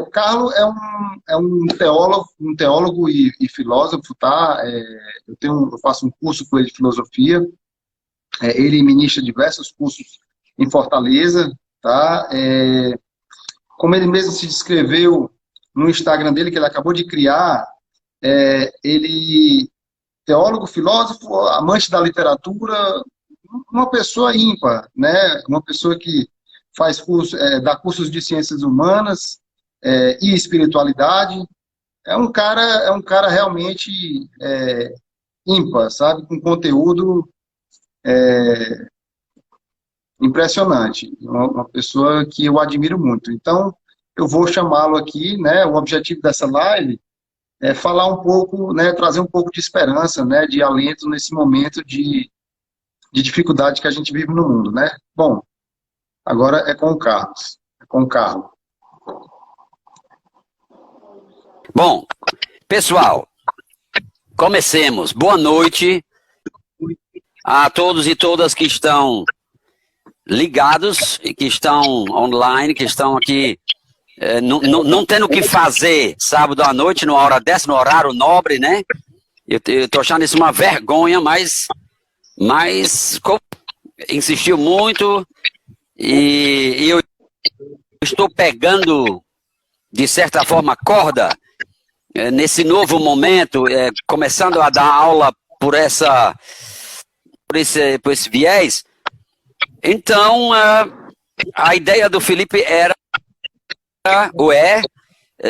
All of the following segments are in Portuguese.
O Carlo um teólogo e filósofo, tá? Eu faço um curso com ele de filosofia. Ele ministra diversos cursos em Fortaleza, tá? Como ele mesmo se descreveu no Instagram dele, que ele acabou de criar, ele, teólogo, filósofo, amante da literatura, uma pessoa ímpar, né? Uma pessoa que faz dá cursos de ciências humanas e espiritualidade. É um cara realmente ímpar, sabe? Com conteúdo impressionante. Uma pessoa que eu admiro muito. Então, eu vou chamá-lo aqui, né? O objetivo dessa live é falar um pouco, né? Trazer um pouco de esperança, né? De alento nesse momento de dificuldade que a gente vive no mundo, né? Bom, agora é com o Carlos. É com o Carlos. Bom, pessoal, comecemos. Boa noite a todos e todas que estão ligados e que estão online, que estão aqui não tendo o que fazer sábado à noite, numa hora dessa, no horário nobre, né? Eu tô achando isso uma vergonha, mas insistiu muito e eu estou pegando, de certa forma, corda nesse novo momento, começando a dar aula por esse viés. Então, a ideia do Felipe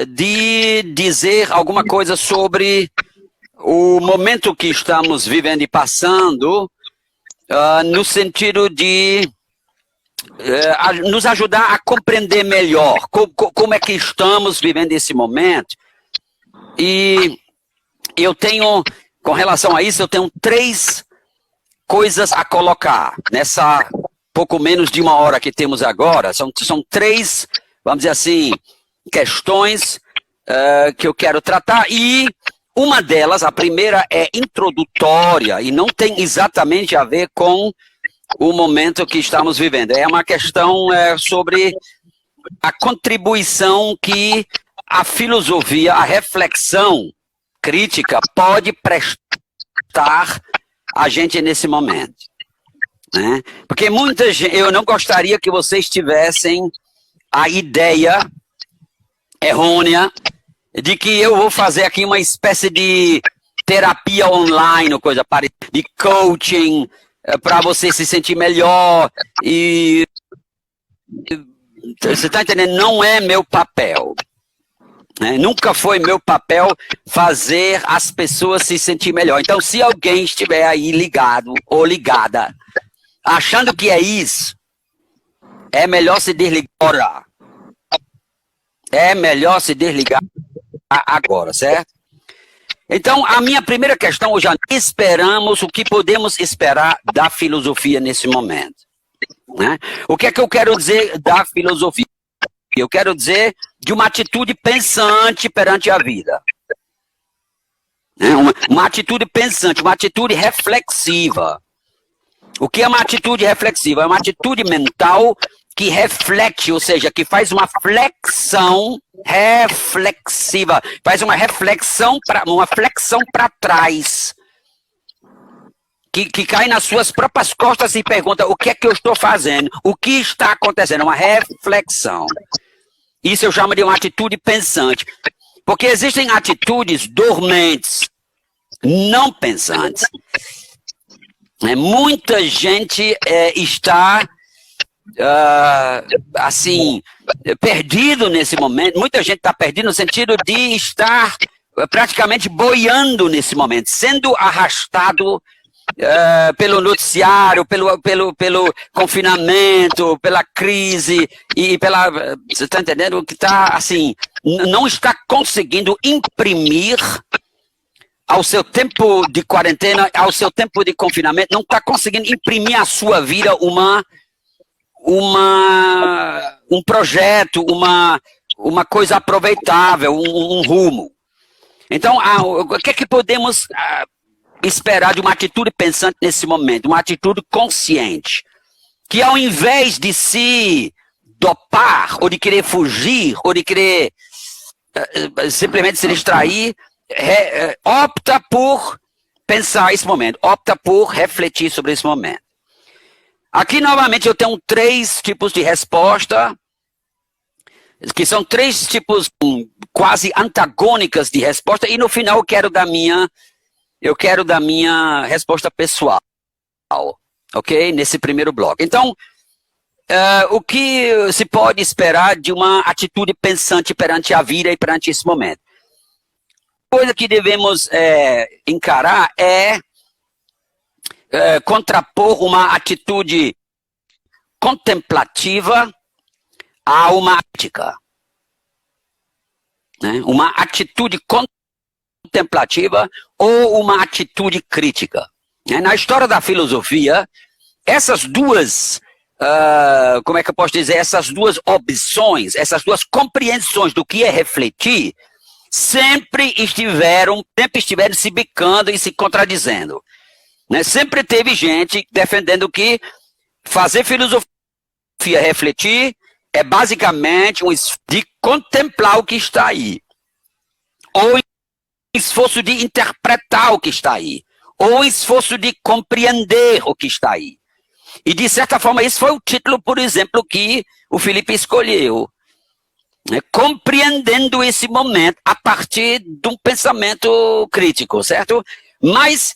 de dizer alguma coisa sobre o momento que estamos vivendo e passando, no sentido de nos ajudar a compreender melhor como é que estamos vivendo esse momento. E eu tenho, com relação a isso, eu tenho 3 coisas a colocar nessa pouco menos de uma hora que temos agora. São 3, vamos dizer assim, questões que eu quero tratar, e uma delas, a primeira, é introdutória e não tem exatamente a ver com o momento que estamos vivendo. É uma questão sobre a contribuição que a filosofia, a reflexão crítica pode prestar a gente nesse momento, né? Porque eu não gostaria que vocês tivessem a ideia errônea de que eu vou fazer aqui uma espécie de terapia online, ou coisa parecida, de coaching, para você se sentir melhor. E você está entendendo? Não é meu papel. Nunca foi meu papel fazer as pessoas se sentir melhor. Então, se alguém estiver aí ligado ou ligada, achando que é isso, é melhor se desligar. É melhor se desligar agora, certo? Então, a minha primeira questão hoje é: esperamos o que podemos esperar da filosofia nesse momento, né? O que é que eu quero dizer da filosofia? Eu quero dizer de uma atitude pensante perante a vida. Uma atitude pensante, uma atitude reflexiva. O que é uma atitude reflexiva? É uma atitude mental que reflete, ou seja, que faz uma flexão reflexiva, faz uma flexão para trás, que cai nas suas próprias costas e pergunta: o que é que eu estou fazendo? O que está acontecendo? Uma reflexão. Isso eu chamo de uma atitude pensante. Porque existem atitudes dormentes, não pensantes. Muita gente está assim, perdido nesse momento. Muita gente está perdida no sentido de estar praticamente boiando nesse momento, sendo arrastado pelo noticiário, pelo confinamento, pela crise e você está entendendo? Que está assim, não está conseguindo imprimir ao seu tempo de quarentena, ao seu tempo de confinamento, não está conseguindo imprimir à sua vida um projeto, uma coisa aproveitável, um rumo. Então, o que é que podemos esperar de uma atitude pensante nesse momento? Uma atitude consciente, que ao invés de se dopar, ou de querer fugir, ou de querer simplesmente se distrair, opta por pensar esse momento, opta por refletir sobre esse momento. Aqui, novamente, eu tenho 3 tipos de resposta, que são 3 tipos quase antagônicas de resposta, e no final eu quero da minha resposta pessoal, ok? Nesse primeiro bloco. Então, o que se pode esperar de uma atitude pensante perante a vida e perante esse momento? A coisa que devemos encarar é contrapor uma atitude contemplativa a uma ética. Né? Uma atitude contemplativa ou uma atitude crítica. Na história da filosofia, essas duas, como é que eu posso dizer, essas duas opções, essas duas compreensões do que é refletir, sempre estiveram se bicando e se contradizendo. Né? Sempre teve gente defendendo que fazer filosofia, refletir, é basicamente um esforço de contemplar o que está aí. Ou um esforço de interpretar o que está aí. Ou um esforço de compreender o que está aí. E, de certa forma, esse foi o título, por exemplo, que o Felipe escolheu. Né? Compreendendo esse momento a partir de um pensamento crítico, certo? Mas,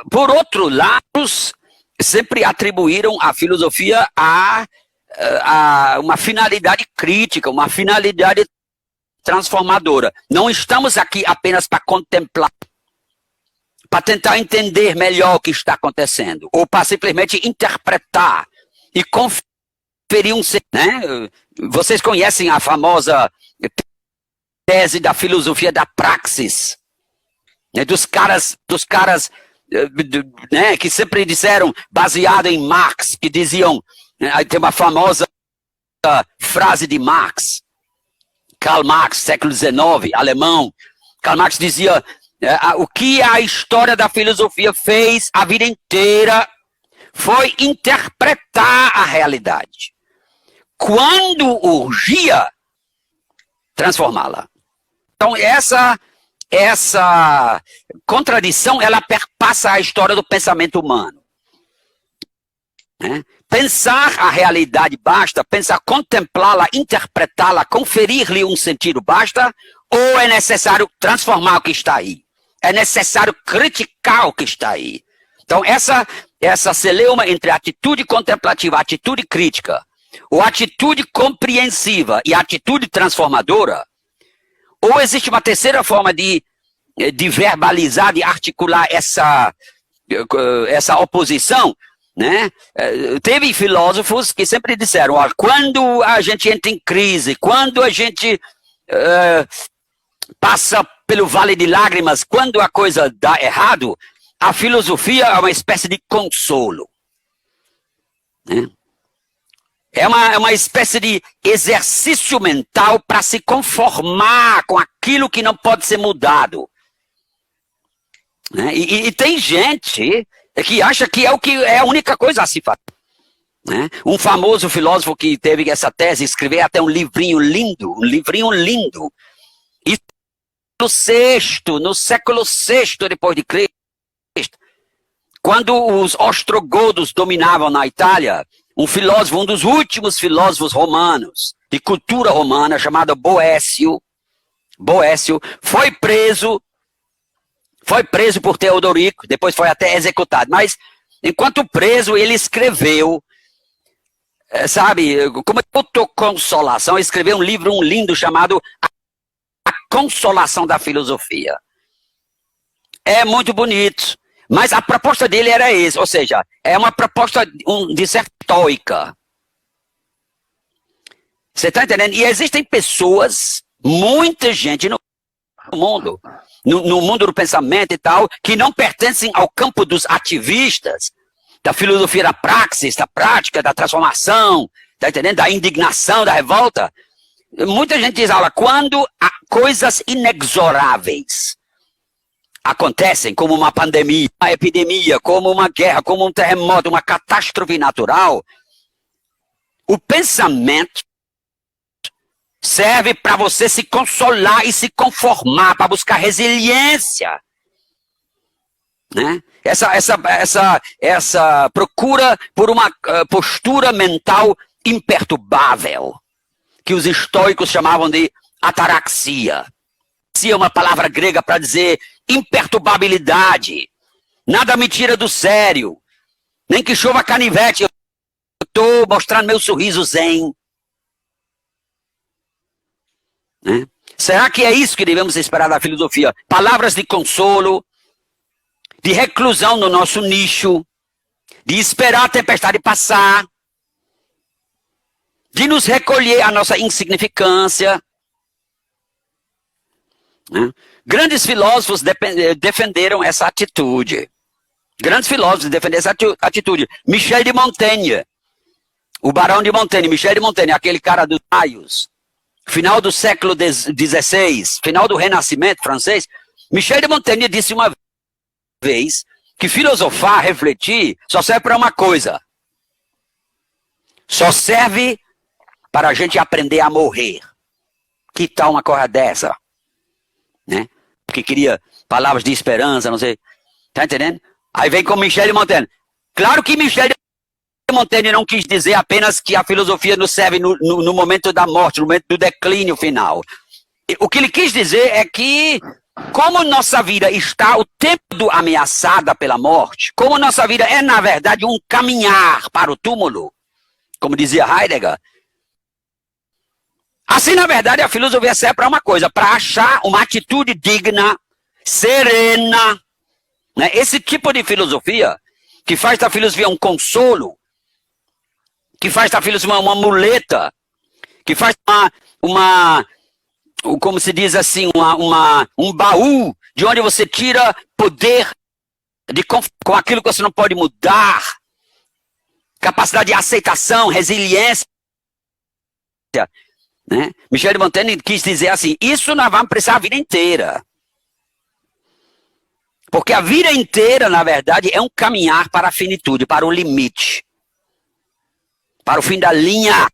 por outro lado, sempre atribuíram a filosofia a uma finalidade crítica, uma finalidade transformadora. Não estamos aqui apenas para contemplar, para tentar entender melhor o que está acontecendo, ou para simplesmente interpretar e conferir né? Vocês conhecem a famosa tese da filosofia da praxis, né? dos caras né? que sempre disseram, baseado em Marx, que diziam, tem uma famosa frase de Marx, Karl Marx, século XIX, alemão. Karl Marx dizia, o que a história da filosofia fez a vida inteira foi interpretar a realidade. Quando urgia, transformá-la. Então, essa contradição, ela perpassa a história do pensamento humano. Né? Pensar a realidade basta, contemplá-la, interpretá-la, conferir-lhe um sentido basta, ou é necessário transformar o que está aí? É necessário criticar o que está aí. Então, essa celeuma entre a atitude contemplativa, a atitude crítica, ou a atitude compreensiva e a atitude transformadora, ou existe uma terceira forma de verbalizar, de articular essa oposição, né? Teve filósofos que sempre disseram, ó, quando a gente entra em crise, quando a gente passa pelo vale de lágrimas, quando a coisa dá errado, a filosofia é uma espécie de consolo. Né? É uma espécie de exercício mental para se conformar com aquilo que não pode ser mudado. Né? E tem gente que acha que é a única coisa a se fazer. Né? Um famoso filósofo que teve essa tese, escreveu até um livrinho lindo, e no século VI depois de Cristo, quando os ostrogodos dominavam na Itália, um dos últimos filósofos romanos, de cultura romana, chamado Boécio, foi preso por Teodorico, depois foi até executado. Mas, enquanto preso, ele escreveu, como autoconsolação, escreveu um livro lindo chamado A Consolação da Filosofia. É muito bonito. Mas a proposta dele era essa, ou seja, é uma proposta de ser estoica. Você está entendendo? E existem pessoas, muita gente no mundo, no mundo do pensamento e tal, que não pertencem ao campo dos ativistas, da filosofia da praxis, da prática, da transformação, tá entendendo? Da indignação, da revolta. Muita gente diz, olha, quando há coisas inexoráveis acontecem, como uma pandemia, uma epidemia, como uma guerra, como um terremoto, uma catástrofe natural, O pensamento serve para você se consolar e se conformar, para buscar resiliência. Né? Essa procura por uma postura mental imperturbável, que os estoicos chamavam de ataraxia. É uma palavra grega para dizer imperturbabilidade. Nada me tira do sério. Nem que chova canivete, eu estou mostrando meu sorriso zen. Né? Será que é isso que devemos esperar da filosofia? Palavras de consolo, de reclusão no nosso nicho, de esperar a tempestade passar, de nos recolher a nossa insignificância. Né? Grandes filósofos defenderam essa atitude. Grandes filósofos defenderam essa atitude. Michel de Montaigne, o Barão de Montaigne, Michel de Montaigne, aquele cara dos raios, final do século XVI, final do Renascimento francês. Michel de Montaigne disse uma vez que filosofar, refletir, só serve para uma coisa. Só serve para a gente aprender a morrer. Que tal uma coisa dessa? Né? Que queria palavras de esperança, não sei. Tá entendendo? Aí vem com Michel de Montaigne. Claro que Michel de Montaigne não quis dizer apenas que a filosofia nos serve no momento da morte, no momento do declínio final. O que ele quis dizer é que, como nossa vida está o tempo ameaçada pela morte, como nossa vida é, na verdade, um caminhar para o túmulo, como dizia Heidegger, assim, na verdade, a filosofia serve para uma coisa, para achar uma atitude digna, serena. Né? Esse tipo de filosofia, que faz da filosofia um consolo, que faz da filosofia uma muleta, que faz como se diz assim, um baú de onde você tira poder com aquilo que você não pode mudar, capacidade de aceitação, resiliência. Né? Michel de Montaigne quis dizer assim, isso nós vamos precisar a vida inteira. Porque a vida inteira, na verdade, é um caminhar para a finitude, para o limite. Para o fim da linha.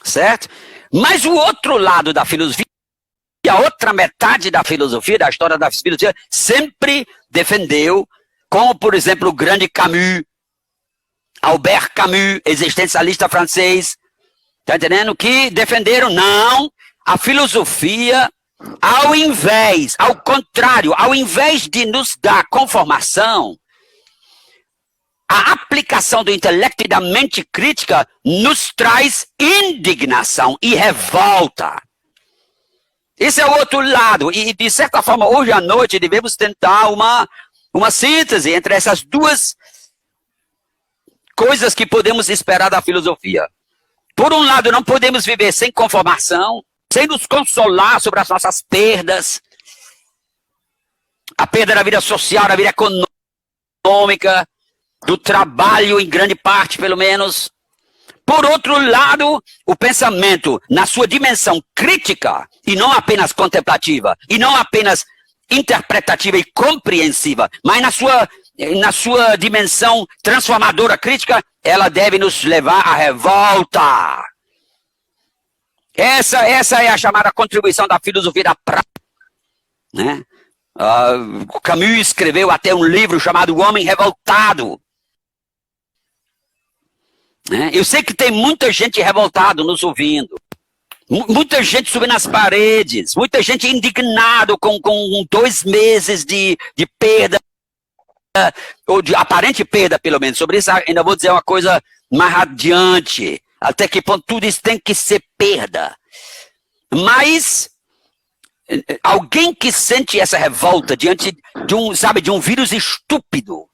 Certo? Mas o outro lado da filosofia, a outra metade da filosofia, da história da filosofia, sempre defendeu, como por exemplo o grande Camus, Albert Camus, existencialista francês, tá entendendo? Que defenderam, não, a filosofia, ao contrário, ao invés de nos dar conformação, a aplicação do intelecto e da mente crítica nos traz indignação e revolta. Esse é o outro lado. E, de certa forma, hoje à noite, devemos tentar uma síntese entre essas duas coisas que podemos esperar da filosofia. Por um lado, não podemos viver sem conformação, sem nos consolar sobre as nossas perdas. A perda da vida social, da vida econômica, do trabalho, em grande parte, pelo menos. Por outro lado, o pensamento, na sua dimensão crítica, e não apenas contemplativa, e não apenas interpretativa e compreensiva, mas na sua dimensão transformadora crítica, ela deve nos levar à revolta. Essa é a chamada contribuição da filosofia da prática. Né? Camus escreveu até um livro chamado O Homem Revoltado. Eu sei que tem muita gente revoltada nos ouvindo. Muita gente subindo nas paredes. Muita gente indignado com 2 meses de perda. Ou de aparente perda, pelo menos. Sobre isso ainda vou dizer uma coisa mais adiante. Até que ponto tudo isso tem que ser perda. Mas alguém que sente essa revolta diante de um vírus estúpido,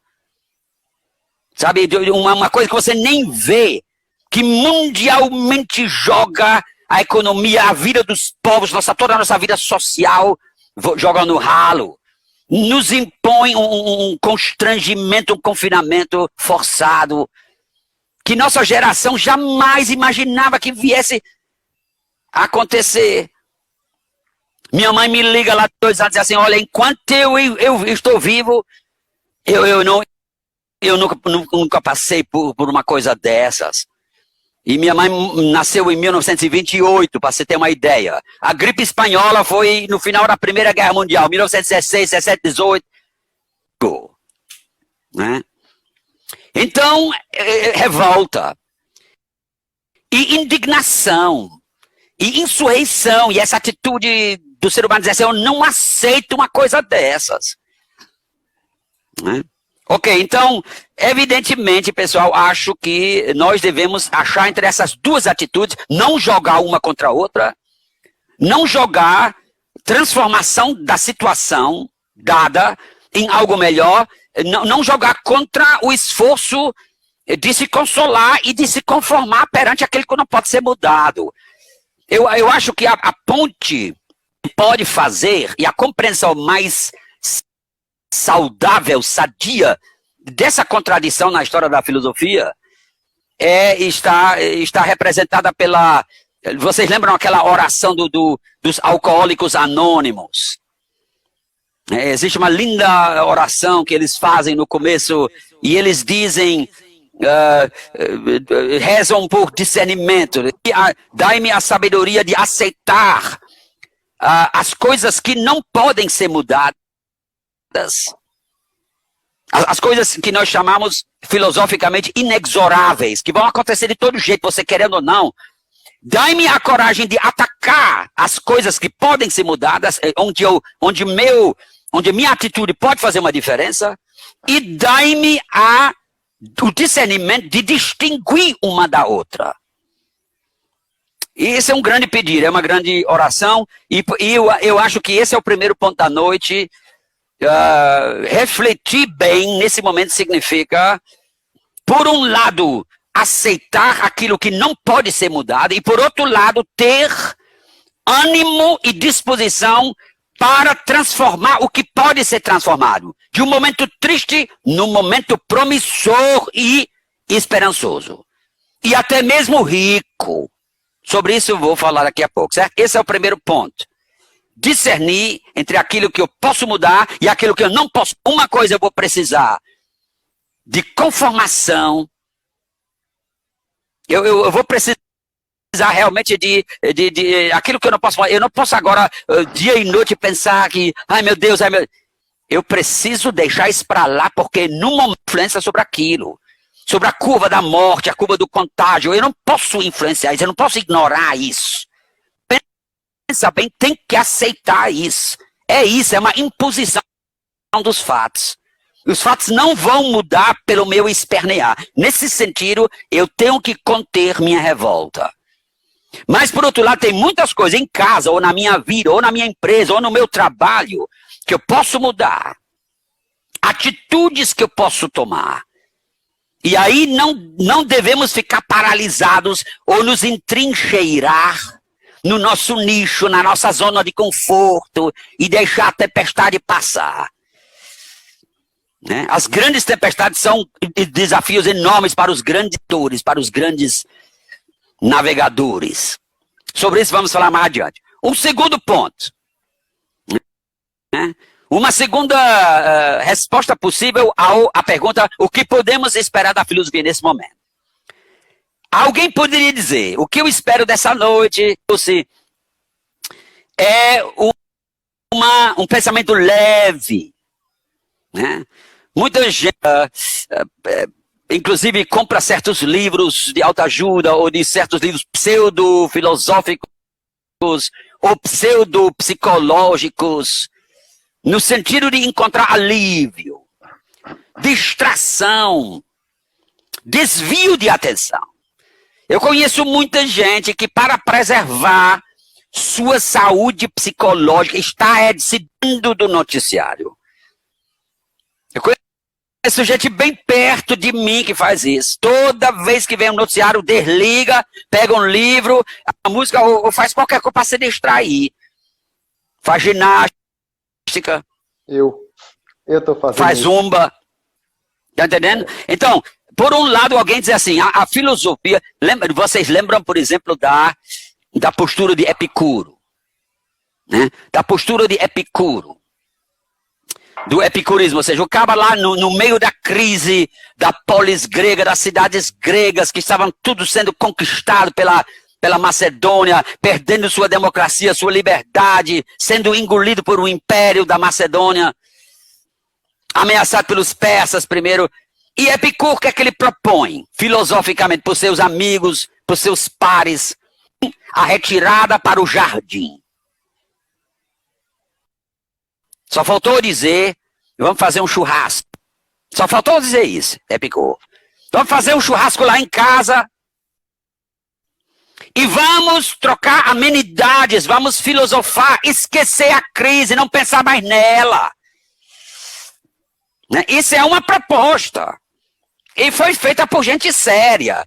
sabe, uma coisa que você nem vê, que mundialmente joga a economia, a vida dos povos, toda a nossa vida social, joga no ralo. Nos impõe um constrangimento, um confinamento forçado, que nossa geração jamais imaginava que viesse a acontecer. Minha mãe me liga lá 2 anos e diz assim, olha, enquanto eu estou vivo, eu nunca passei por uma coisa dessas. E minha mãe nasceu em 1928, para você ter uma ideia. A gripe espanhola foi no final da Primeira Guerra Mundial, 1916, 17, 18. Né? Então, revolta. E indignação. E insurreição. E essa atitude do ser humano dizer assim, eu não aceito uma coisa dessas. Né? Ok, então, evidentemente, pessoal, acho que nós devemos achar entre essas duas atitudes, não jogar uma contra a outra, não jogar transformação da situação dada em algo melhor, não jogar contra o esforço de se consolar e de se conformar perante aquele que não pode ser mudado. Eu acho que a ponte pode fazer, e a compreensão mais saudável, sadia, dessa contradição na história da filosofia, está representada pela... Vocês lembram aquela oração dos alcoólicos anônimos? Existe uma linda oração que eles fazem no começo, e eles dizem, rezam por discernimento, dai-me a sabedoria de aceitar as coisas que não podem ser mudadas, as coisas que nós chamamos filosoficamente inexoráveis, que vão acontecer de todo jeito, você querendo ou não. Dai-me a coragem de atacar as coisas que podem ser mudadas, onde minha atitude pode fazer uma diferença, e dai-me o discernimento de distinguir uma da outra. E esse é um grande pedido, é uma grande oração, e eu acho que esse é o primeiro ponto da noite. Refletir bem nesse momento significa, por um lado, aceitar aquilo que não pode ser mudado, e por outro lado, ter ânimo e disposição para transformar o que pode ser transformado. De um momento triste, num momento promissor e esperançoso. E até mesmo rico. Sobre isso eu vou falar daqui a pouco, certo? Esse é o primeiro ponto. Discernir entre aquilo que eu posso mudar e aquilo que eu não posso. Uma coisa eu vou precisar de conformação. Eu vou precisar realmente de aquilo que eu não posso fazer. Eu não posso agora, dia e noite, pensar que, ai meu Deus, eu preciso deixar isso para lá, porque numa influência sobre aquilo. Sobre a curva da morte, a curva do contágio. Eu não posso influenciar isso, eu não posso ignorar isso. Pensa bem, tem que aceitar isso. É isso, é uma imposição dos fatos. Os fatos não vão mudar pelo meu espernear. Nesse sentido, eu tenho que conter minha revolta. Mas, por outro lado, tem muitas coisas em casa, ou na minha vida, ou na minha empresa, ou no meu trabalho, que eu posso mudar. Atitudes que eu posso tomar. E aí não devemos ficar paralisados ou nos entrincheirar no nosso nicho, na nossa zona de conforto e deixar a tempestade passar. Né? As grandes tempestades são desafios enormes para os grandes atores, para os grandes navegadores. Sobre isso vamos falar mais adiante. Um segundo ponto. Né? Uma segunda resposta possível à pergunta, o que podemos esperar da filosofia nesse momento? Alguém poderia dizer, o que eu espero dessa noite é um pensamento leve. Né? Muita gente, inclusive, compra certos livros de autoajuda ou de certos livros pseudo-filosóficos ou pseudo-psicológicos, no sentido de encontrar alívio, distração, desvio de atenção. Eu conheço muita gente que, para preservar sua saúde psicológica, está se dando do noticiário. Eu conheço gente bem perto de mim que faz isso. Toda vez que vem um noticiário, desliga, pega um livro, a música ou faz qualquer coisa para se distrair. Faz ginástica. Eu tô fazendo faz isso. zumba. Tá entendendo? Então, por um lado, alguém diz assim, a filosofia... vocês lembram, por exemplo, da postura de Epicuro? Né? Da postura de Epicuro. do epicurismo, ou seja, o cara lá no meio da crise da polis grega, das cidades gregas, que estavam tudo sendo conquistado pela Macedônia, perdendo sua democracia, sua liberdade, sendo engolido por um império da Macedônia, ameaçado pelos persas primeiro. E Epicuro, o que é que ele propõe, filosoficamente, para os seus amigos, para os seus pares? A retirada para o jardim. Só faltou dizer, vamos fazer um churrasco. Só faltou dizer isso, Epicuro. Vamos fazer um churrasco lá em casa e vamos trocar amenidades, vamos filosofar, esquecer a crise, não pensar mais nela. Isso é uma proposta. E foi feita por gente séria.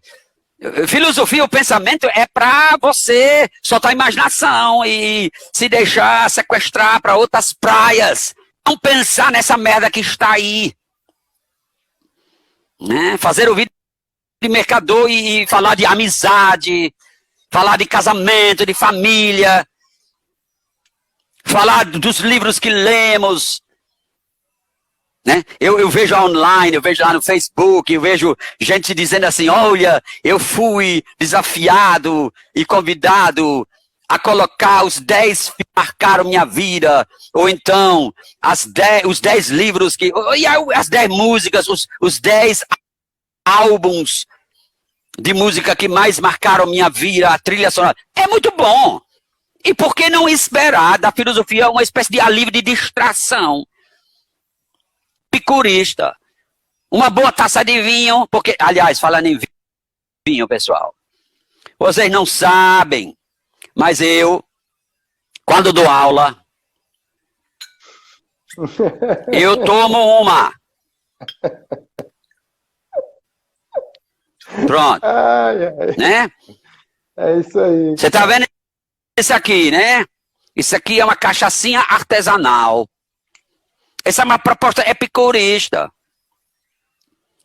Filosofia, o pensamento é para você soltar a imaginação e se deixar sequestrar para outras praias. Não pensar nessa merda que está aí. Né? Fazer o vídeo de mercador e falar de amizade, falar de casamento, de família, falar dos livros que lemos. Né? Eu vejo online, eu vejo lá no Facebook, eu vejo gente dizendo assim, olha, eu fui desafiado e convidado a colocar os 10 que marcaram minha vida, ou então os 10 livros, as 10 músicas, os 10 álbuns de música que mais marcaram minha vida, a trilha sonora. É muito bom. E por que não esperar da filosofia uma espécie de alívio de distração? Epicurista, uma boa taça de vinho, porque, aliás, falando em vinho, pessoal, vocês não sabem, mas eu, quando dou aula, eu tomo uma. Pronto. Ai, ai. Né? É isso aí. Você tá vendo isso aqui, né? Isso aqui é uma cachaçinha artesanal. Essa é uma proposta epicurista.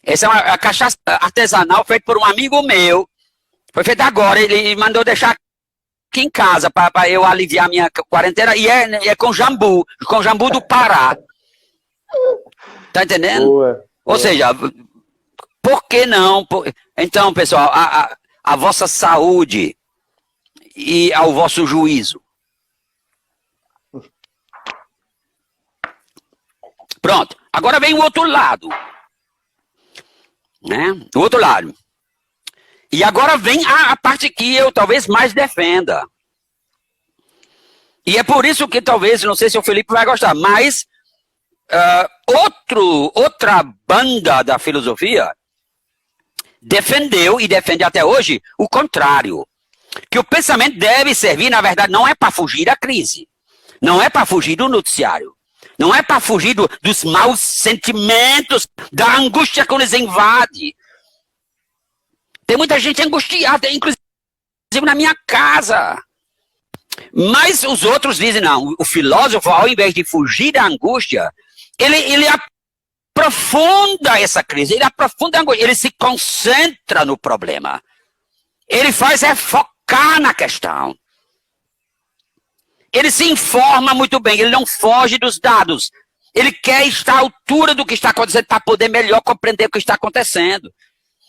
Essa é uma cachaça artesanal feita por um amigo meu. Foi feita agora. Ele mandou deixar aqui em casa para eu aliviar a minha quarentena. E é com jambu do Pará. Tá entendendo? Boa. Ou seja, por que não? Então, pessoal, a vossa saúde e ao vosso juízo. Pronto. Agora vem o outro lado. Né? O outro lado. E agora vem a parte que eu talvez mais defenda. E é por isso que talvez, não sei se o Felipe vai gostar, mas outra banda da filosofia defendeu e defende até hoje o contrário. Que o pensamento deve servir, na verdade, não é para fugir da crise. Não é para fugir do noticiário. Não é para fugir dos maus sentimentos, da angústia que nos invade. Tem muita gente angustiada, inclusive na minha casa. Mas os outros dizem, não, o filósofo, ao invés de fugir da angústia, ele aprofunda essa crise, ele aprofunda a angústia, ele se concentra no problema. Ele faz focar na questão. Ele se informa muito bem, ele não foge dos dados. Ele quer estar à altura do que está acontecendo para poder melhor compreender o que está acontecendo.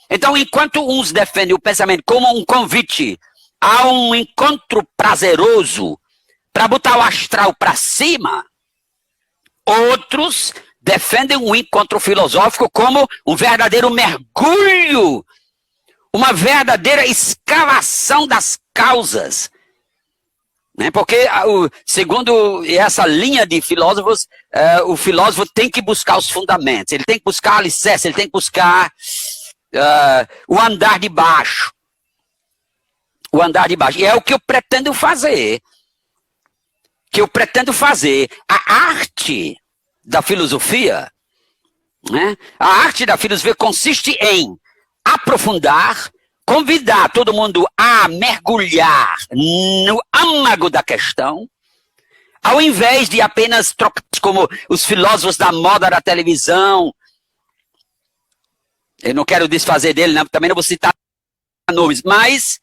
Então, enquanto uns defendem o pensamento como um convite a um encontro prazeroso para botar o astral para cima, outros defendem um encontro filosófico como um verdadeiro mergulho, uma verdadeira escavação das causas. Porque, segundo essa linha de filósofos, o filósofo tem que buscar os fundamentos, ele tem que buscar alicerce, ele tem que buscar o andar de baixo. O andar de baixo. E é o que eu pretendo fazer. A arte da filosofia, né? A arte da filosofia consiste em aprofundar, convidar todo mundo a mergulhar no âmago da questão, ao invés de apenas trocar como os filósofos da moda da televisão. Eu não quero desfazer dele, não, também não vou citar nomes, mas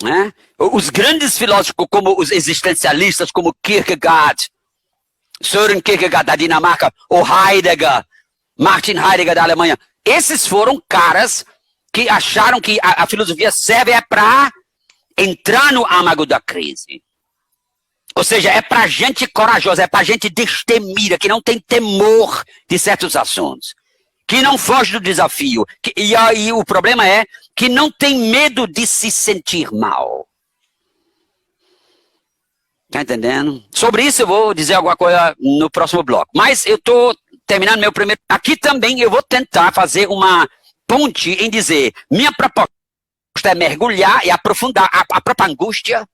né, os grandes filósofos como os existencialistas, como Kierkegaard, Søren Kierkegaard da Dinamarca, ou Heidegger, Martin Heidegger da Alemanha. Esses foram caras que acharam que a filosofia serve para entrar no âmago da crise. Ou seja, é para gente corajosa, é para gente destemida, que não tem temor de certos assuntos, que não foge do desafio. E aí o problema é que não tem medo de se sentir mal. Tá entendendo? Sobre isso eu vou dizer alguma coisa no próximo bloco. Mas eu estou terminando meu primeiro... Aqui também eu vou tentar fazer uma ponte em dizer, minha proposta é mergulhar e aprofundar a própria angústia,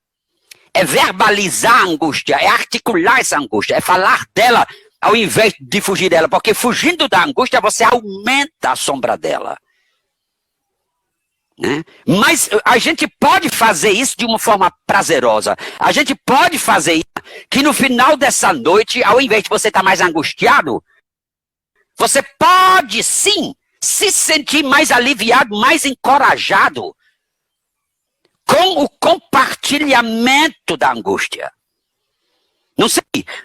é verbalizar a angústia, é articular essa angústia, é falar dela ao invés de fugir dela, porque fugindo da angústia você aumenta a sombra dela. Né? Mas a gente pode fazer isso de uma forma prazerosa. A gente pode fazer isso que no final dessa noite, ao invés de você estar mais angustiado, você pode sim se sentir mais aliviado, mais encorajado com o compartilhamento da angústia. Não sei,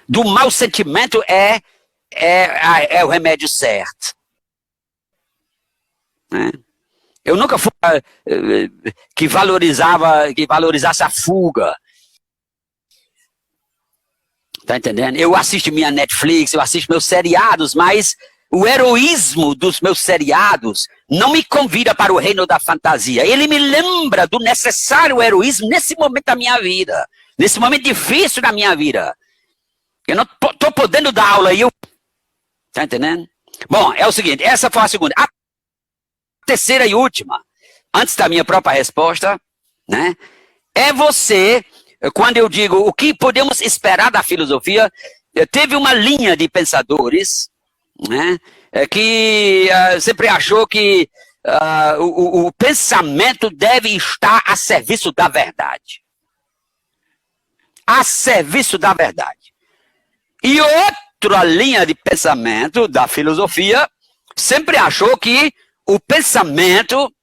do mau sentimento é o remédio certo. Né? Eu nunca fui que valorizasse a fuga. Tá entendendo? Eu assisto minha Netflix, eu assisto meus seriados, mas o heroísmo dos meus seriados não me convida para o reino da fantasia. Ele me lembra do necessário heroísmo nesse momento da minha vida. Nesse momento difícil da minha vida. Eu não estou podendo dar aula e eu... Tá entendendo? Bom, é o seguinte, essa foi a segunda. A terceira e última, antes da minha própria resposta, né? É você, quando eu digo o que podemos esperar da filosofia, teve uma linha de pensadores, né, que sempre achou que o pensamento deve estar a serviço da verdade. A serviço da verdade. E outra linha de pensamento da filosofia sempre achou que o pensamento,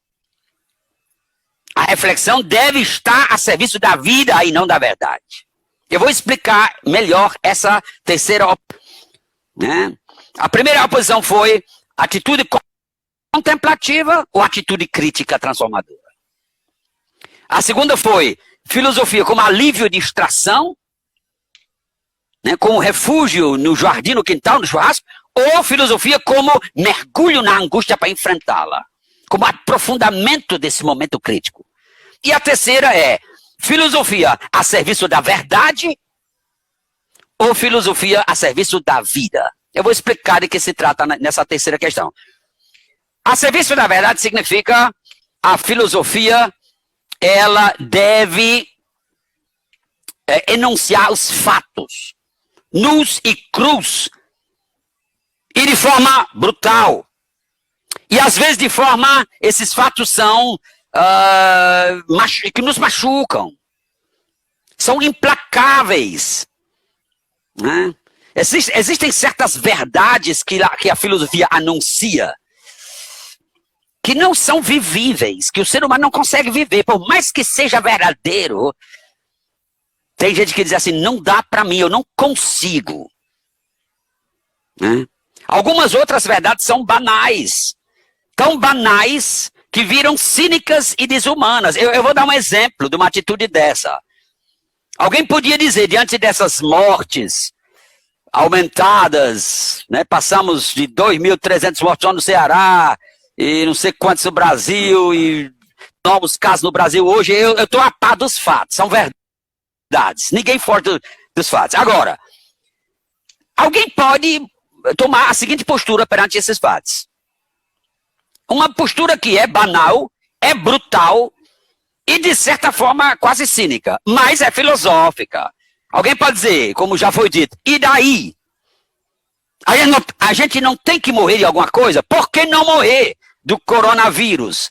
a reflexão deve estar a serviço da vida e não da verdade. Eu vou explicar melhor essa terceira opção. Né? A primeira oposição foi atitude contemplativa ou atitude crítica transformadora. A segunda foi filosofia como alívio de distração, né, como refúgio no jardim, no quintal, no churrasco, ou filosofia como mergulho na angústia para enfrentá-la, como aprofundamento desse momento crítico. E a terceira é filosofia a serviço da verdade ou filosofia a serviço da vida. Eu vou explicar de que se trata nessa terceira questão. A serviço da verdade significa a filosofia, ela deve enunciar os fatos, nus e crus, e de forma brutal. E às vezes de forma, esses fatos são que nos machucam, são implacáveis. Né? Existem certas verdades que a filosofia anuncia, que não são vivíveis, que o ser humano não consegue viver, por mais que seja verdadeiro. Tem gente que diz assim, não dá para mim, eu não consigo. Né? Algumas outras verdades são banais, tão banais que viram cínicas e desumanas. Eu vou dar um exemplo de uma atitude dessa. Alguém podia dizer, diante dessas mortes aumentadas, né, passamos de 2.300 mortos só no Ceará, e não sei quantos no Brasil, e novos casos no Brasil hoje, eu estou a par dos fatos, são verdades, ninguém foge dos fatos. Agora, alguém pode tomar a seguinte postura perante esses fatos. Uma postura que é banal, é brutal, e de certa forma quase cínica, mas é filosófica. Alguém pode dizer, como já foi dito, e daí? A gente não tem que morrer de alguma coisa? Por que não morrer do coronavírus?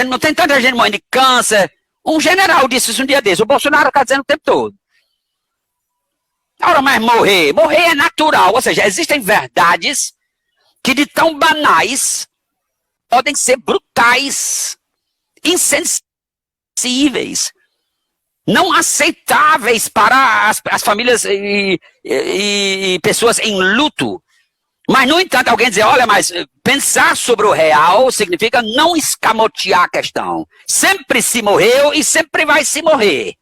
Não tem tanta gente morrendo de câncer. Um general disse isso um dia desse, o Bolsonaro está dizendo o tempo todo. Ora, mas morrer é natural, ou seja, existem verdades que de tão banais podem ser brutais, insensíveis. não aceitáveis para as famílias e pessoas em luto. Mas, no entanto, alguém dizer, olha, mas pensar sobre o real significa não escamotear a questão. Sempre se morreu e sempre vai se morrer.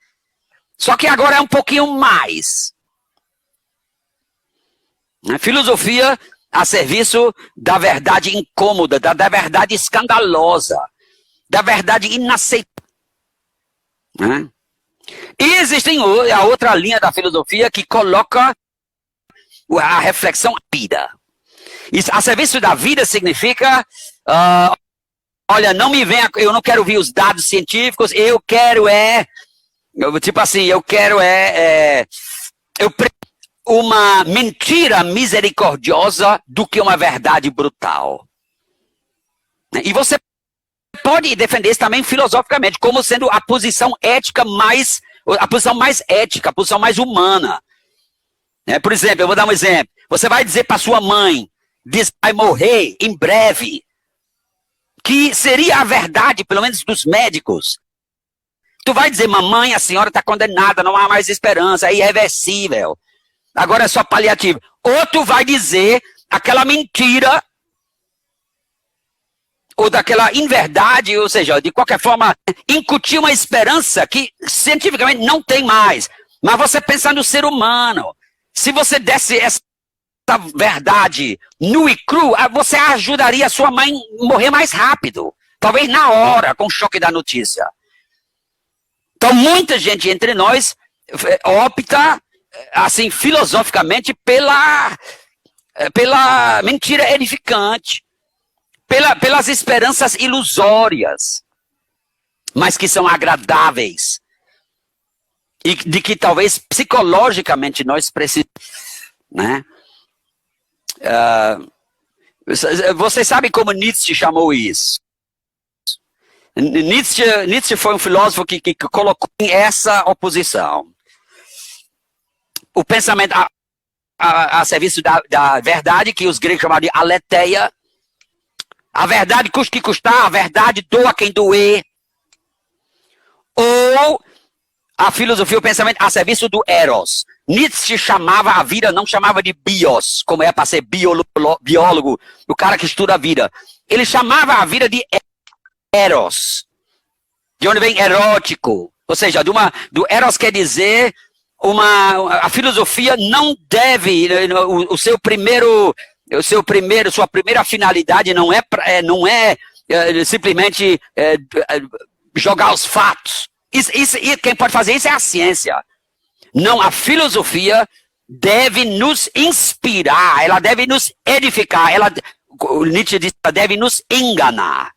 Só que agora é um pouquinho mais. Filosofia a serviço da verdade incômoda, da verdade escandalosa, da verdade inaceitável. E existe a outra linha da filosofia que coloca a reflexão à vida. A serviço da vida significa, olha, não me venha, eu não quero ouvir os dados científicos, eu quero uma mentira misericordiosa do que uma verdade brutal. E você pode defender isso também filosoficamente, como sendo a posição ética a posição mais ética, a posição mais humana. Por exemplo, eu vou dar um exemplo. Você vai dizer para sua mãe, vai morrer em breve, que seria a verdade, pelo menos dos médicos. Tu vai dizer, mamãe, a senhora está condenada, não há mais esperança, é irreversível. Agora é só paliativo. Ou tu vai dizer aquela mentira, ou daquela inverdade, ou seja, de qualquer forma, incutir uma esperança que cientificamente não tem mais. Mas você pensa no ser humano. Se você desse essa verdade nua e cru, você ajudaria a sua mãe a morrer mais rápido. Talvez na hora, com o choque da notícia. Então, muita gente entre nós opta, assim, filosoficamente, pela mentira edificante, pelas esperanças ilusórias, mas que são agradáveis. E de que talvez psicologicamente nós precisamos, né? Você sabe como Nietzsche chamou isso? Nietzsche foi um filósofo que colocou essa oposição. O pensamento a serviço da verdade, que os gregos chamavam de aletheia. A verdade custa que custar, a verdade doa quem doer. Ou a filosofia, o pensamento a serviço do eros. Nietzsche chamava a vida, não chamava de bios, como é para ser biólogo, o cara que estuda a vida. Ele chamava a vida de eros, de onde vem erótico. Ou seja, do eros quer dizer, a filosofia não deve, sua primeira finalidade não é simplesmente jogar os fatos. E quem pode fazer isso é a ciência. Não, a filosofia deve nos inspirar, ela deve nos edificar, Nietzsche diz, ela deve nos enganar.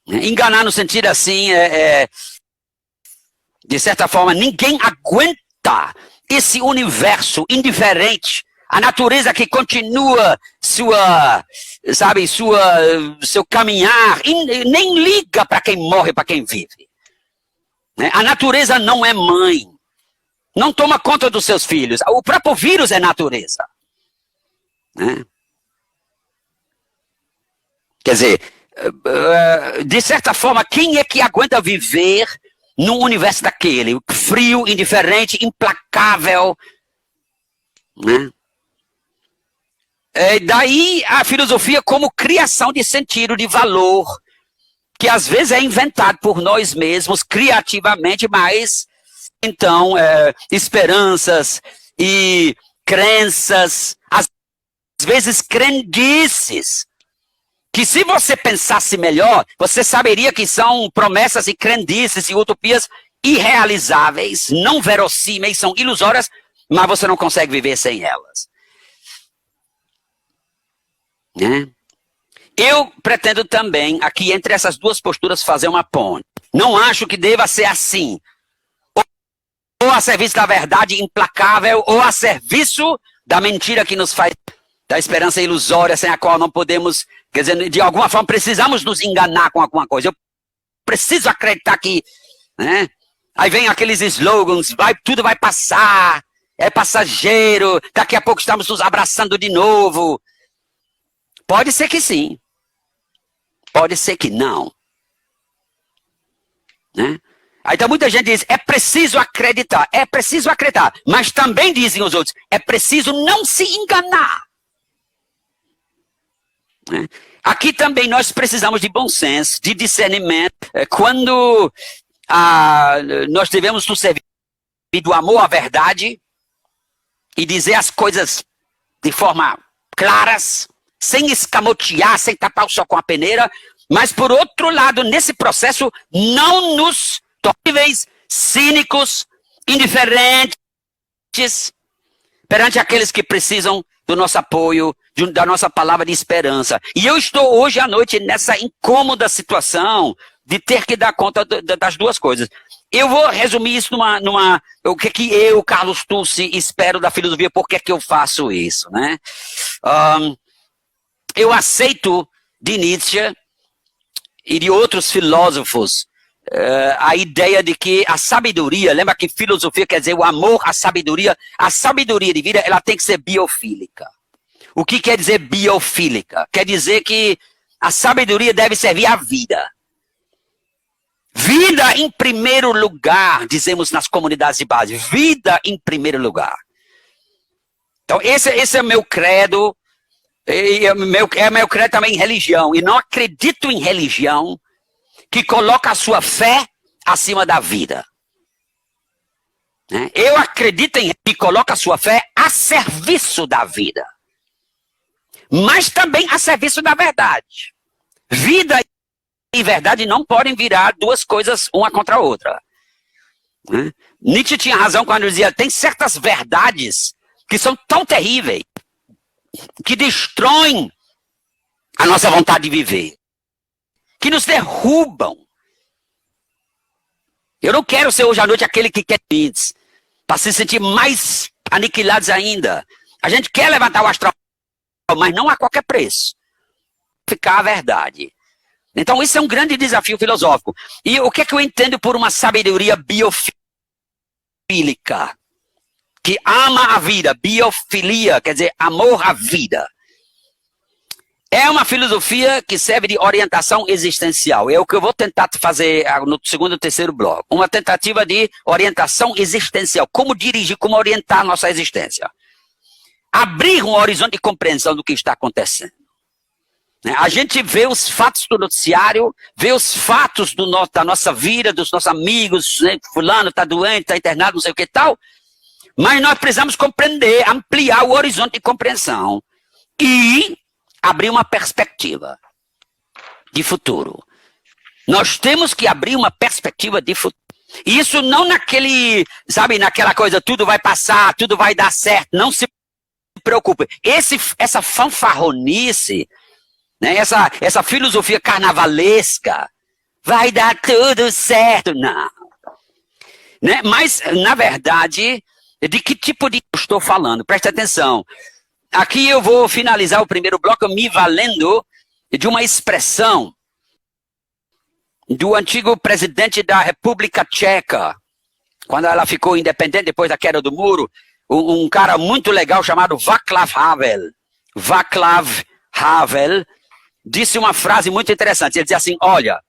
Enganar no sentido assim, de certa forma, ninguém aguenta esse universo indiferente, a natureza que continua seu caminhar, e nem liga para quem morre, para quem vive. A natureza não é mãe. Não toma conta dos seus filhos. O próprio vírus é natureza. Quer dizer, de certa forma, quem é que aguenta viver num universo daquele? Frio, indiferente, implacável. Daí a filosofia como criação de sentido, de valor, que às vezes é inventado por nós mesmos, criativamente, mas, então, esperanças e crenças, às vezes crendices, que se você pensasse melhor, você saberia que são promessas e crendices e utopias irrealizáveis, não verossímeis, são ilusórias, mas você não consegue viver sem elas. Eu pretendo também, aqui entre essas duas posturas, fazer uma ponte. Não acho que deva ser assim. Ou a serviço da verdade implacável, ou a serviço da mentira que nos faz, da esperança ilusória, sem a qual não podemos, quer dizer, de alguma forma precisamos nos enganar com alguma coisa. Eu preciso acreditar que, Aí vem aqueles slogans, tudo vai passar, é passageiro, daqui a pouco estamos nos abraçando de novo. Pode ser que sim. Pode ser que não. Aí então muita gente diz, é preciso acreditar. É preciso acreditar. Mas também dizem os outros, é preciso não se enganar. Aqui também nós precisamos de bom senso, de discernimento. Quando nós devemos nos servir do amor à verdade e dizer as coisas de forma claras, sem escamotear, sem tapar o sol com a peneira, mas por outro lado, nesse processo, não nos tornáveis, cínicos, indiferentes perante aqueles que precisam do nosso apoio, da nossa palavra de esperança. E eu estou hoje à noite nessa incômoda situação de ter que dar conta das duas coisas. Eu vou resumir isso o que eu, Carlos Tucci, espero da filosofia, por que eu faço isso, né? Eu aceito de Nietzsche e de outros filósofos a ideia de que a sabedoria, lembra que filosofia quer dizer o amor à sabedoria, a sabedoria de vida, ela tem que ser biofílica. O que quer dizer biofílica? Quer dizer que a sabedoria deve servir à vida. Vida em primeiro lugar, dizemos nas comunidades de base. Vida em primeiro lugar. Então, esse é meu credo. É meu credo também em religião. E não acredito em religião que coloca a sua fé acima da vida. Eu acredito em que coloca a sua fé a serviço da vida. Mas também a serviço da verdade. Vida e verdade não podem virar duas coisas uma contra a outra. Nietzsche tinha razão quando dizia, tem certas verdades que são tão terríveis que destroem a nossa vontade de viver, que nos derrubam. Eu não quero ser hoje à noite aquele que quer pins, para se sentir mais aniquilados ainda. A gente quer levantar o astral, mas não a qualquer preço. Ficar a verdade. Então, isso é um grande desafio filosófico. E o que é que eu entendo por uma sabedoria biofílica? Que ama a vida. Biofilia, quer dizer, amor à vida. É uma filosofia que serve de orientação existencial. É o que eu vou tentar fazer no segundo e terceiro bloco. Uma tentativa de orientação existencial. Como dirigir, como orientar a nossa existência. Abrir um horizonte de compreensão do que está acontecendo. A gente vê os fatos do noticiário, vê os fatos da nossa vida, dos nossos amigos, né? Fulano está doente, está internado, não sei o que tal. Mas nós precisamos compreender, ampliar o horizonte de compreensão e abrir uma perspectiva de futuro. Nós temos que abrir uma perspectiva de futuro. E isso não naquela coisa, tudo vai passar, tudo vai dar certo, não se preocupe. Essa fanfarronice, né, essa filosofia carnavalesca, vai dar tudo certo, não. Né? Mas, na verdade, de que tipo de eu estou falando? Preste atenção. Aqui eu vou finalizar o primeiro bloco me valendo de uma expressão do antigo presidente da República Tcheca, quando ela ficou independente depois da queda do muro, um cara muito legal chamado Václav Havel. Václav Havel disse uma frase muito interessante. Ele dizia assim, olha,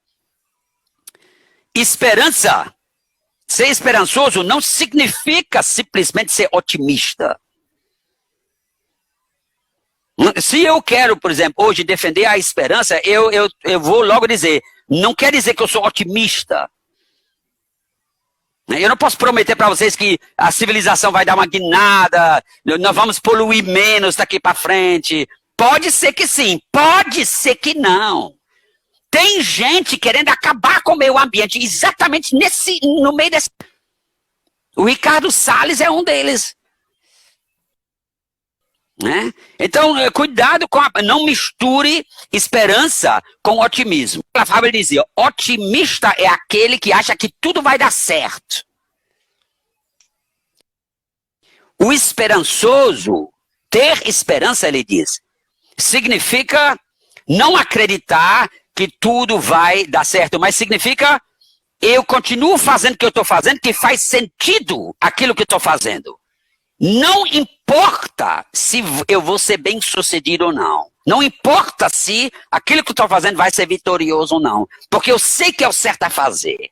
ser esperançoso não significa simplesmente ser otimista. Se eu quero, por exemplo, hoje defender a esperança, eu vou logo dizer, não quer dizer que eu sou otimista. Eu não posso prometer para vocês que a civilização vai dar uma guinada, nós vamos poluir menos daqui para frente. Pode ser que sim, pode ser que não. Tem gente querendo acabar com o meio ambiente, exatamente no meio desse... O Ricardo Salles é um deles. Né? Então, cuidado não misture esperança com otimismo. A Fábio dizia, otimista é aquele que acha que tudo vai dar certo. O esperançoso, ter esperança, ele diz, significa não acreditar que tudo vai dar certo, mas significa eu continuo fazendo o que eu estou fazendo, que faz sentido aquilo que eu estou fazendo. Não importa se eu vou ser bem sucedido ou não. Não importa se aquilo que eu estou fazendo vai ser vitorioso ou não. Porque eu sei que é o certo a fazer.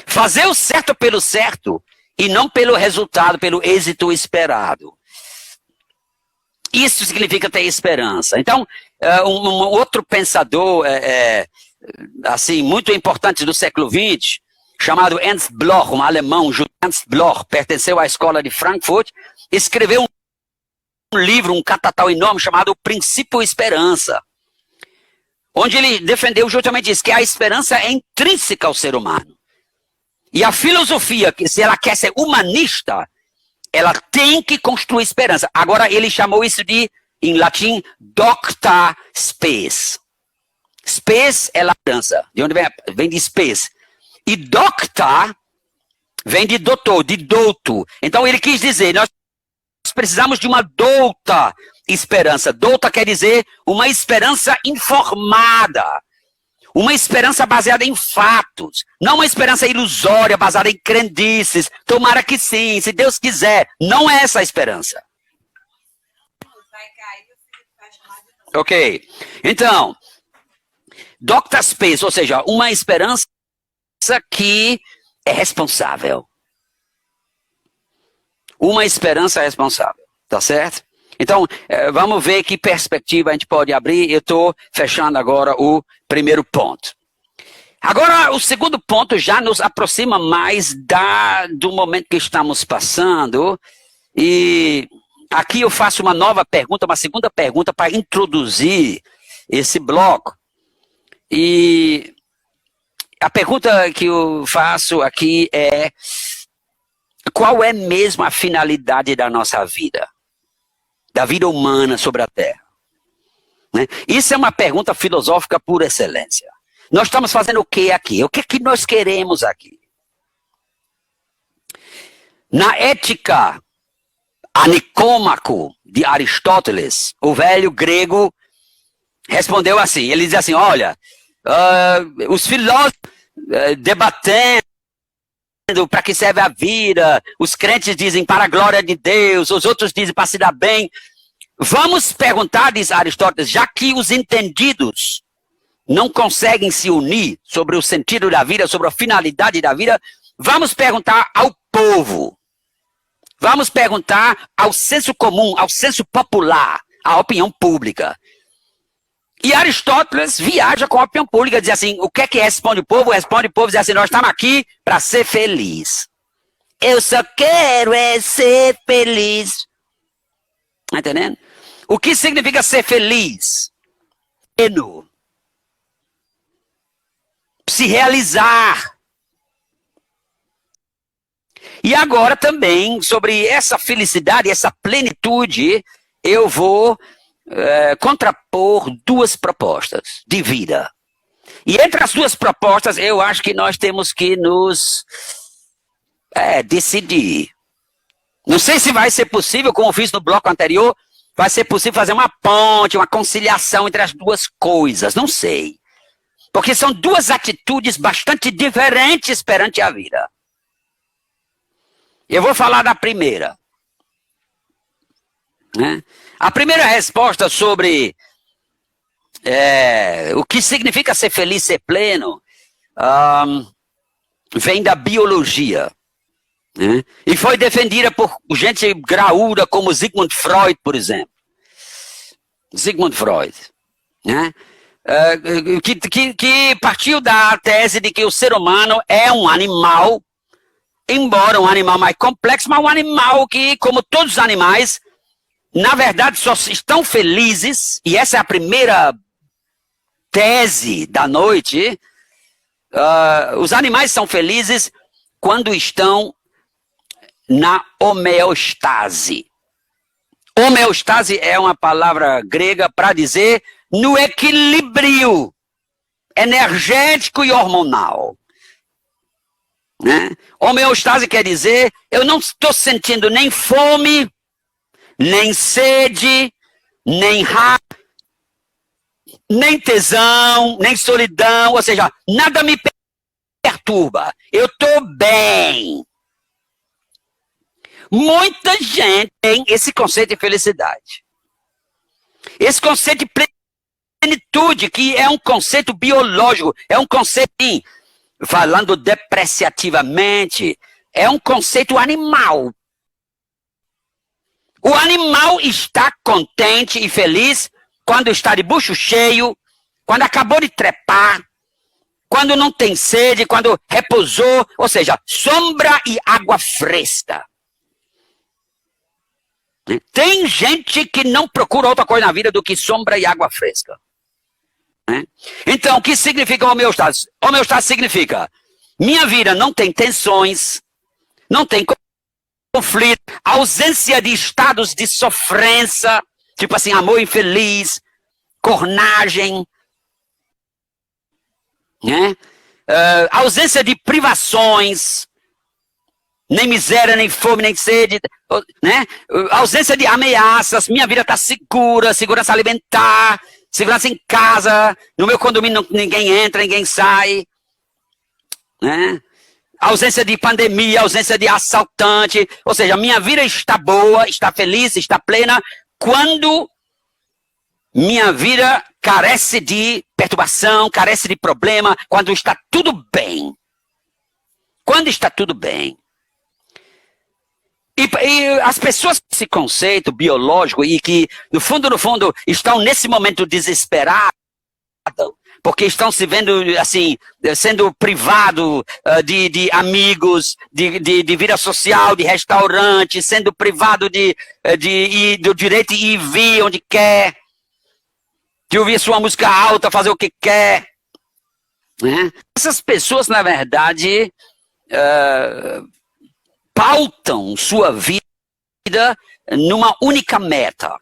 Fazer o certo pelo certo e não pelo resultado, pelo êxito esperado. Isso significa ter esperança. Então, um outro pensador assim, muito importante do século XX, chamado Ernst Bloch, um alemão, Ernst Bloch, pertenceu à escola de Frankfurt, escreveu um livro, um catatal enorme, chamado O Princípio Esperança, onde ele defendeu justamente isso, que a esperança é intrínseca ao ser humano. E a filosofia, que se ela quer ser humanista, ela tem que construir esperança. Agora, ele chamou isso de, em latim, docta spes. Spes é esperança. De onde vem? Vem de spes. E docta vem de doutor, de douto. Então, ele quis dizer, nós precisamos de uma douta esperança. Douta quer dizer uma esperança informada. Uma esperança baseada em fatos, não uma esperança ilusória, baseada em crendices. Tomara que sim, se Deus quiser. Não é essa a esperança. Ok. Então, docta spes, ou seja, uma esperança que é responsável. Uma esperança responsável. Tá certo? Então, vamos ver que perspectiva a gente pode abrir. Eu estou fechando agora o primeiro ponto. Agora, o segundo ponto já nos aproxima mais do momento que estamos passando. E aqui eu faço uma nova pergunta, uma segunda pergunta para introduzir esse bloco. E a pergunta que eu faço aqui é: qual é mesmo a finalidade da nossa vida? Da vida humana sobre a Terra? Né? Isso é uma pergunta filosófica por excelência. Nós estamos fazendo o que aqui? O que é que nós queremos aqui? Na Ética a Nicômaco de Aristóteles, o velho grego respondeu assim, ele diz assim, olha, os filósofos debatendo para que serve a vida, os crentes dizem para a glória de Deus, os outros dizem para se dar bem. Vamos perguntar, diz Aristóteles, já que os entendidos não conseguem se unir sobre o sentido da vida, sobre a finalidade da vida, vamos perguntar ao povo. Vamos perguntar ao senso comum, ao senso popular, à opinião pública. E Aristóteles viaja com a opinião pública, diz assim, o que é que responde o povo? Responde o povo, diz assim, nós estamos aqui para ser feliz. Eu só quero é ser feliz. Está entendendo? O que significa ser feliz? Pleno. Se realizar. E agora também, sobre essa felicidade, essa plenitude, eu vou contrapor duas propostas de vida. E entre as duas propostas, eu acho que nós temos que nos decidir. Não sei se vai ser possível, como eu fiz no bloco anterior, vai ser possível fazer uma ponte, uma conciliação entre as duas coisas. Não sei. Porque são duas atitudes bastante diferentes perante a vida. Eu vou falar da primeira. Né? A primeira resposta sobre o que significa ser feliz, ser pleno, vem da biologia. Né? E foi defendida por gente graúda como Sigmund Freud, por exemplo. Sigmund Freud. Né? Que partiu da tese de que o ser humano é um animal, embora um animal mais complexo, mas um animal que, como todos os animais, na verdade só estão felizes, e essa é a primeira tese da noite, os animais são felizes quando estão na homeostase. Homeostase é uma palavra grega para dizer no equilíbrio energético e hormonal. Né? Homeostase quer dizer, eu não estou sentindo nem fome, nem sede, nem raiva, nem tesão, nem solidão, ou seja, nada me perturba. Eu estou bem. Muita gente tem esse conceito de felicidade. Esse conceito de plenitude, que é um conceito biológico, é um conceito falando depreciativamente, é um conceito animal. O animal está contente e feliz quando está de bucho cheio, quando acabou de trepar, quando não tem sede, quando repousou, ou seja, sombra e água fresca. Tem gente que não procura outra coisa na vida do que sombra e água fresca. Então, o que significa homeostase? Homeostase significa, minha vida não tem tensões, não tem conflito, ausência de estados de sofrência, tipo assim, amor infeliz, cornagem, ausência de privações, nem miséria, nem fome, nem sede, ausência de ameaças, minha vida está segura, segurança alimentar, segurança em casa, no meu condomínio ninguém entra, ninguém sai, ausência de pandemia, ausência de assaltante, ou seja, minha vida está boa, está feliz, está plena, quando minha vida carece de perturbação, carece de problema, quando está tudo bem. Quando está tudo bem. E as pessoas com esse conceito biológico e que, no fundo, estão nesse momento desesperadas, porque estão se vendo, assim, sendo privados de amigos, de vida social, de restaurante, sendo privado do direito de ir e vir onde quer, de ouvir sua música alta, fazer o que quer. Essas pessoas, na verdade, pautam sua vida numa única meta.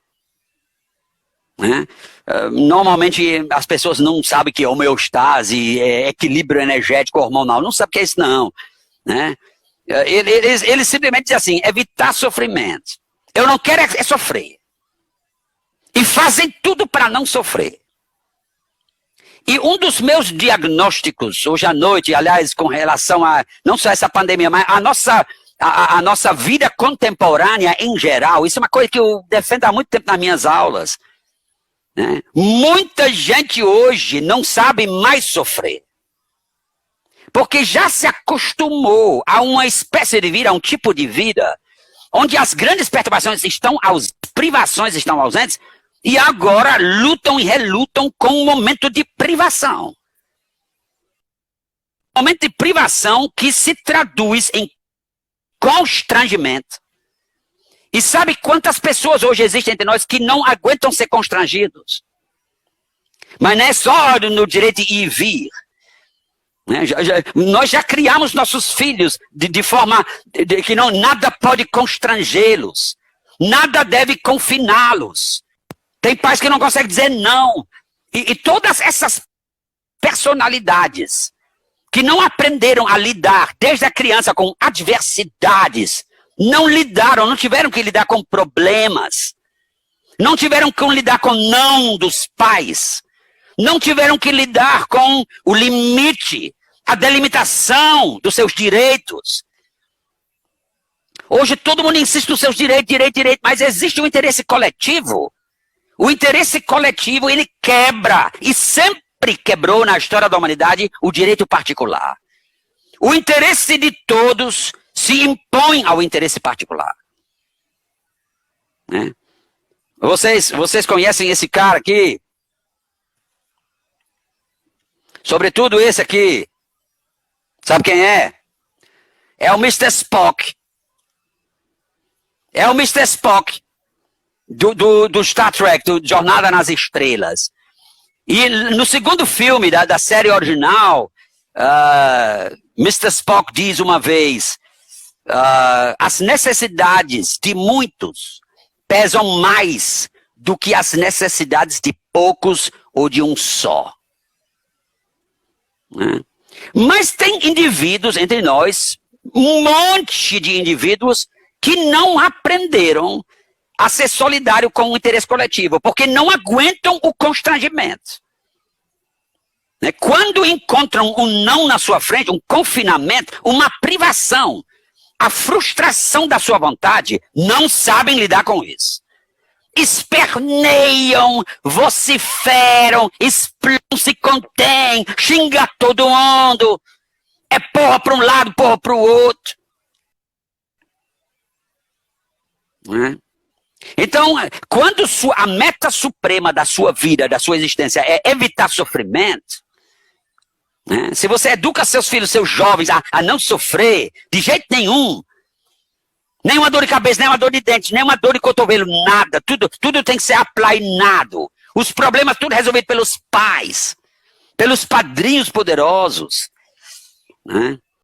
Normalmente as pessoas não sabem que é homeostase, é equilíbrio energético hormonal, não sabem o que é isso não. Eles simplesmente dizem assim, evitar sofrimento. Eu não quero é sofrer. E fazem tudo para não sofrer. E um dos meus diagnósticos hoje à noite, aliás, com relação a não só essa pandemia, mas a nossa vida contemporânea em geral, isso é uma coisa que eu defendo há muito tempo nas minhas aulas. Muita gente hoje não sabe mais sofrer. Porque já se acostumou a uma espécie de vida, a um tipo de vida, onde as grandes perturbações privações estão ausentes, e agora lutam e relutam com um momento de privação. Um momento de privação que se traduz em constrangimento. E sabe quantas pessoas hoje existem entre nós que não aguentam ser constrangidos? Mas não é só no direito de ir e vir. Nós já criamos nossos filhos de forma que nada pode constrangê-los. Nada deve confiná-los. Tem pais que não conseguem dizer não. E todas essas personalidades que não aprenderam a lidar desde a criança com adversidades, não lidaram, não tiveram que lidar com problemas, não tiveram que lidar com não dos pais, não tiveram que lidar com o limite, a delimitação dos seus direitos. Hoje todo mundo insiste nos seus direitos, mas existe um interesse coletivo. O interesse coletivo, ele quebra, e sempre quebrou na história da humanidade, o direito particular. O interesse de todos se impõe ao interesse particular. Vocês conhecem esse cara aqui? Sobretudo esse aqui. Sabe quem é? É o Mr. Spock. É o Mr. Spock do Star Trek, do Jornada nas Estrelas. E no segundo filme da série original, Mr. Spock diz uma vez, as necessidades de muitos pesam mais do que as necessidades de poucos ou de um só. Mas tem indivíduos entre nós, um monte de indivíduos que não aprenderam a ser solidário com o interesse coletivo, porque não aguentam o constrangimento. Quando encontram um não na sua frente, um confinamento, uma privação, a frustração da sua vontade, não sabem lidar com isso. Esperneiam, vociferam, se contêm, xinga todo mundo. É porra para um lado, porra para o outro. Né? Então, quando a meta suprema da sua vida, da sua existência, é evitar sofrimento, né? Se você educa seus filhos, seus jovens, a não sofrer, de jeito nenhum, nenhuma dor de cabeça, nenhuma dor de dente, nenhuma dor de cotovelo, nada, tudo tem que ser aplanado. Os problemas tudo resolvido pelos pais, pelos padrinhos poderosos. Né?